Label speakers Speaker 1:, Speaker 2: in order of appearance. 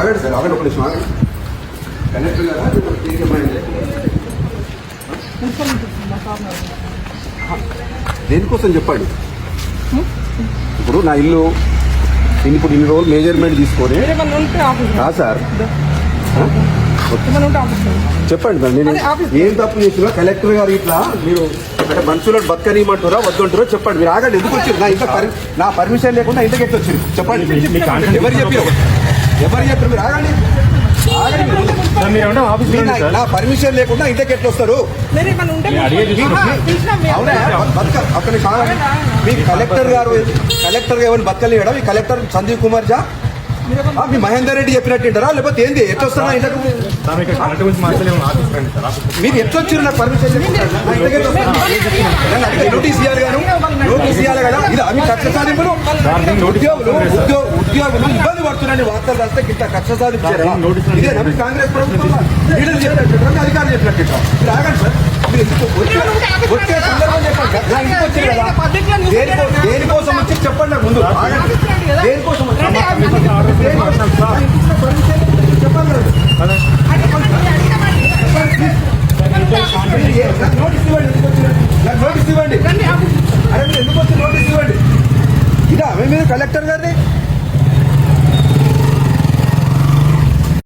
Speaker 1: ఆగండి సార్, ఆగండి, ఒక నిమిషం ఆగండి. కలెక్టర్ గారా దేనికోసం చెప్పండి. ఇప్పుడు నా ఇల్లు ఇప్పుడు ఇన్ని రోజులు మెజర్మెంట్ తీసుకొని సార్ చెప్పండి సార్. నేను ఏం తప్పు చేసినా కలెక్టర్ గారు ఇట్లా మీరు అంటే మనుషులను బతకనీయమంటారా వద్దంటారో చెప్పండి. మీరు ఆగండి, ఎందుకు వచ్చారు? నా పర్మిషన్ లేకుండా ఇంటికి ఎట్లా వచ్చారు చెప్పండి. ఎవరు చెప్పారు? మీరు ఆగండి, నా పర్మిషన్ లేకుండా ఇంటికి ఎట్లా వస్తారు? అవునా? అక్కడ మీ కలెక్టర్ గారు ఎవరిని బతకలేడా? మీ కలెక్టర్ సందీప్ కుమార్ జా మీ మహేందర్ రెడ్డి చెప్పినట్టుంటారా లేకపోతే ఏంది? ఎట్లా వస్తున్నా ఇంటకు? మీరు ఎట్లా వచ్చారు? నాకు పర్మిషన్ నోటీస్ ఇవ్వాలి గాను, నోటీస్ ఇవ్వాలి కదా. ఇది అవి కక్ష సాధింపులు. ఉద్యోగులు ఇబ్బంది పడుతున్నారని వార్తలు రాస్తే ఇంత కక్ష సాధించారా? ఇదేనా కాంగ్రెస్ ప్రభుత్వం లీడర్ చెప్పినట్టు అధికారులు చెప్పినట్టు? మీరు ఆగండి సార్, వచ్చే సందర్భం చెప్పండి. దేనికోసం వచ్చి చెప్పండి నాకు ముందు.